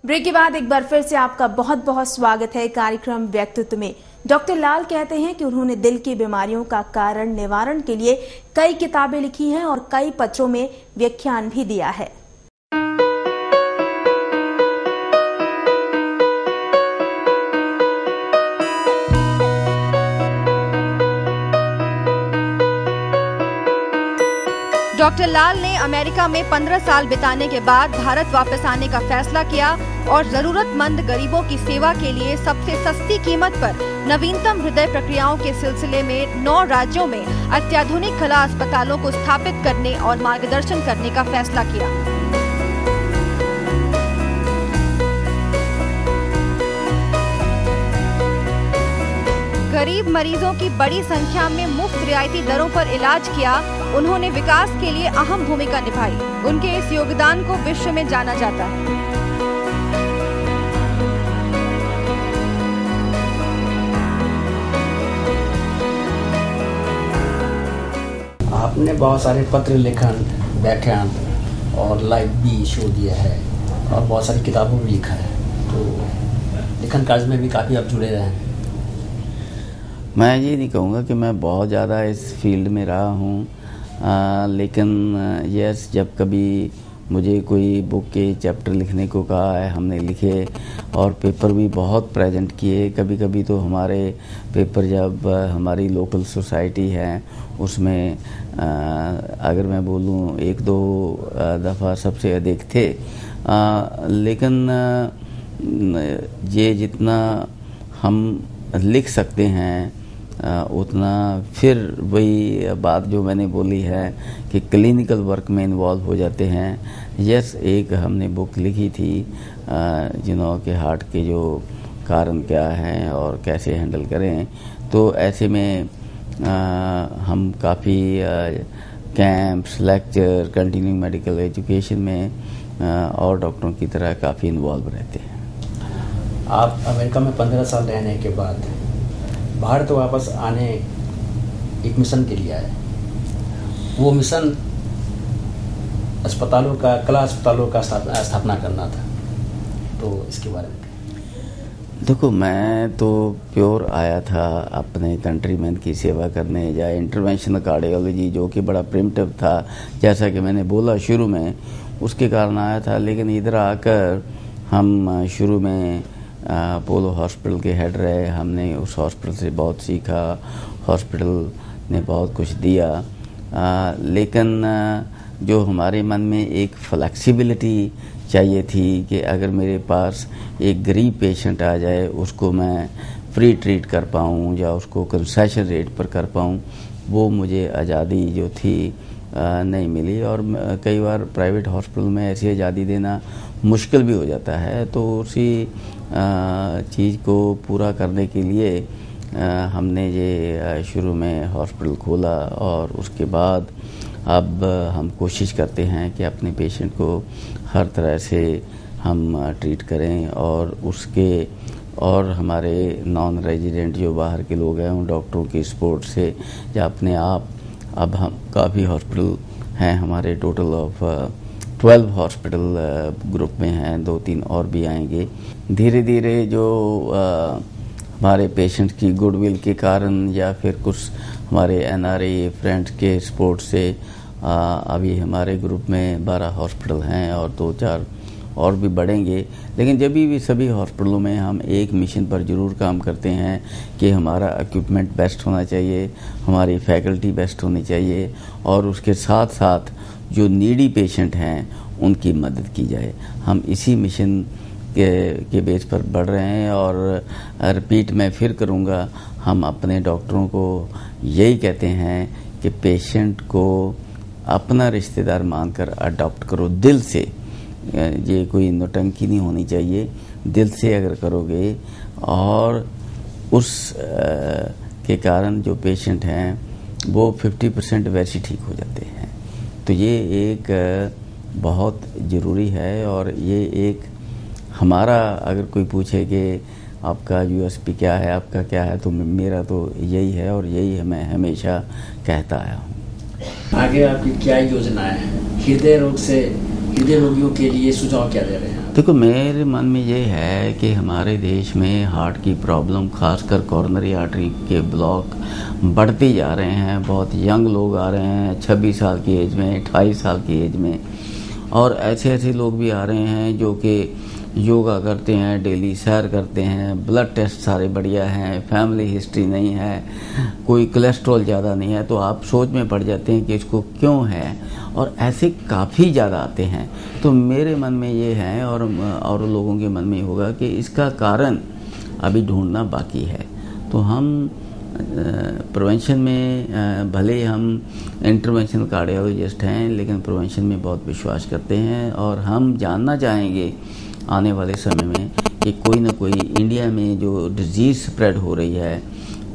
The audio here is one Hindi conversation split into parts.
ब्रेक के बाद एक बार फिर से आपका बहुत बहुत स्वागत है कार्यक्रम व्यक्तित्व में। डॉक्टर लाल कहते हैं कि उन्होंने दिल की बीमारियों का कारण निवारण के लिए कई किताबें लिखी हैं और कई पत्रों में व्याख्यान भी दिया है। डॉक्टर लाल ने अमेरिका में 15 साल बिताने के बाद भारत वापस आने का फैसला किया और जरूरतमंद गरीबों की सेवा के लिए सबसे सस्ती कीमत पर नवीनतम हृदय प्रक्रियाओं के सिलसिले में 9 राज्यों में अत्याधुनिक कला अस्पतालों को स्थापित करने और मार्गदर्शन करने का फैसला किया। गरीब मरीजों की बड़ी संख्या में मुफ्त रियायती दरों पर इलाज किया। उन्होंने विकास के लिए अहम भूमिका निभाई। उनके इस योगदान को विश्व में जाना जाता है। आपने बहुत सारे पत्र लेखन, व्याख्यान और लाइव भी शो दिया है और बहुत सारी किताबों में लिखा है, तो लेखन कार्य में भी काफ़ी आप जुड़े रहे हैं। मैं ये नहीं कहूँगा कि मैं बहुत ज़्यादा इस फील्ड में रहा हूँ, लेकिन यस, जब कभी मुझे कोई बुक के चैप्टर लिखने को कहा है, हमने लिखे और पेपर भी बहुत प्रेजेंट किए। कभी कभी तो हमारे पेपर जब हमारी लोकल सोसाइटी है उसमें अगर मैं बोलूँ 1-2 दफ़ा सबसे अधिक थे, लेकिन ये जितना हम लिख सकते हैं उतना फिर वही बात जो मैंने बोली है कि क्लिनिकल वर्क में इन्वॉल्व हो जाते हैं। यस, एक हमने बुक लिखी थी जिन्हों के हार्ट के जो कारण क्या हैं और कैसे हैंडल करें, तो ऐसे में हम काफ़ी camps, lecture, continuing medical education में और डॉक्टरों की तरह काफ़ी इन्वॉल्व रहते हैं। आप अमेरिका में 15 साल रहने के बाद भारत वापस आने एक मिशन के लिए आए। वो मिशन अस्पतालों का, कला अस्पतालों का स्थापना करना था, तो इसके बारे में देखो, मैं तो प्योर आया था अपने कंट्रीमैन की सेवा करने, या इंटरवेंशनल कार्डियोलॉजी जो कि बड़ा प्रिमिटिव था, जैसा कि मैंने बोला शुरू में, उसके कारण आया था। लेकिन इधर आकर हम शुरू में अपोलो हॉस्पिटल के हेड रहे। हमने उस हॉस्पिटल से बहुत सीखा, हॉस्पिटल ने बहुत कुछ दिया, लेकिन जो हमारे मन में एक फ्लेक्सिबिलिटी चाहिए थी कि अगर मेरे पास एक गरीब पेशेंट आ जाए, उसको मैं फ्री ट्रीट कर पाऊँ या उसको कंसेशन रेट पर कर पाऊँ, वो मुझे आज़ादी जो थी नहीं मिली। और कई बार प्राइवेट हॉस्पिटल में ऐसी आज़ादी देना मुश्किल भी हो जाता है, तो उसी चीज़ को पूरा करने के लिए हमने ये शुरू में हॉस्पिटल खोला और उसके बाद अब हम कोशिश करते हैं कि अपने पेशेंट को हर तरह से हम ट्रीट करें, और हमारे नॉन रेजिडेंट जो बाहर के लोग हैं उन डॉक्टरों की सपोर्ट से या अपने आप, अब हम काफ़ी हॉस्पिटल हैं हमारे, टोटल ऑफ 12 हॉस्पिटल ग्रुप में हैं, 2-3 और भी आएंगे। धीरे धीरे जो हमारे पेशेंट की गुडविल के कारण या फिर कुछ हमारे एनआरआई फ्रेंड्स के सपोर्ट से अभी हमारे ग्रुप में 12 हॉस्पिटल हैं और 2-4 और भी बढ़ेंगे। लेकिन जब भी सभी हॉस्पिटलों में हम एक मिशन पर ज़रूर काम करते हैं कि हमारा इक्विपमेंट बेस्ट होना चाहिए, हमारी फैकल्टी बेस्ट होनी चाहिए, और उसके साथ साथ जो नीडी पेशेंट हैं उनकी मदद की जाए। हम इसी मिशन के बेस पर बढ़ रहे हैं। और रिपीट मैं फिर करूँगा, हम अपने डॉक्टरों को यही कहते हैं कि पेशेंट को अपना रिश्तेदार मानकर अडॉप्ट करो, दिल से। ये कोई नौटंकी नहीं होनी चाहिए, दिल से अगर करोगे, और उस के कारण जो पेशेंट हैं वो 50% वैसे ठीक हो जाते हैं। तो ये एक बहुत ज़रूरी है। और ये एक हमारा, अगर कोई पूछे कि आपका यूएसपी क्या है, आपका क्या है, तो मेरा तो यही है और यही मैं हमेशा कहता आया हूँ। आगे आपकी क्या योजना है? हृदय रोग से हृदय रोगियों के लिए सुझाव क्या दे रहे हैं? देखो, मेरे मन में ये है कि हमारे देश में हार्ट की प्रॉब्लम, खासकर कॉर्नरी आर्टरी के ब्लॉक बढ़ते जा रहे हैं। बहुत यंग लोग आ रहे हैं, 26 साल की एज में, 28 साल की एज में, और ऐसे ऐसे लोग भी आ रहे हैं जो कि योगा करते हैं, डेली सैर करते हैं, ब्लड टेस्ट सारे बढ़िया हैं, फैमिली हिस्ट्री नहीं है, कोई कोलेस्ट्रॉल ज़्यादा नहीं है। तो आप सोच में पड़ जाते हैं कि इसको क्यों है, और ऐसे काफ़ी ज़्यादा आते हैं। तो मेरे मन में ये है, और लोगों के मन में होगा कि इसका कारण अभी ढूंढना बाकी है। तो हम प्रिवेंशन में, भले हम इंटरवेंशनल कार्डियोलॉजिस्ट हैं, लेकिन प्रिवेंशन में बहुत विश्वास करते हैं, और हम जानना चाहेंगे आने वाले समय में कि कोई ना कोई इंडिया में जो डिजीज़ स्प्रेड हो रही है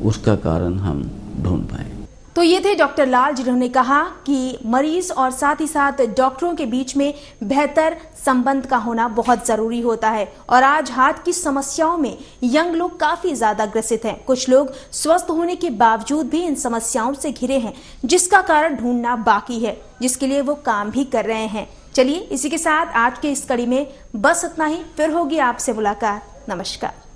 उसका कारण हम ढूंढ पाएँ। तो ये थे डॉक्टर लाल, जिन्होंने कहा कि मरीज और साथ ही साथ डॉक्टरों के बीच में बेहतर संबंध का होना बहुत जरूरी होता है। और आज हार्ट की समस्याओं में यंग लोग काफी ज्यादा ग्रसित हैं। कुछ लोग स्वस्थ होने के बावजूद भी इन समस्याओं से घिरे हैं, जिसका कारण ढूंढना बाकी है, जिसके लिए वो काम भी कर रहे हैं। चलिए, इसी के साथ आज के इस कड़ी में बस इतना ही। फिर होगी आपसे मुलाकात। नमस्कार।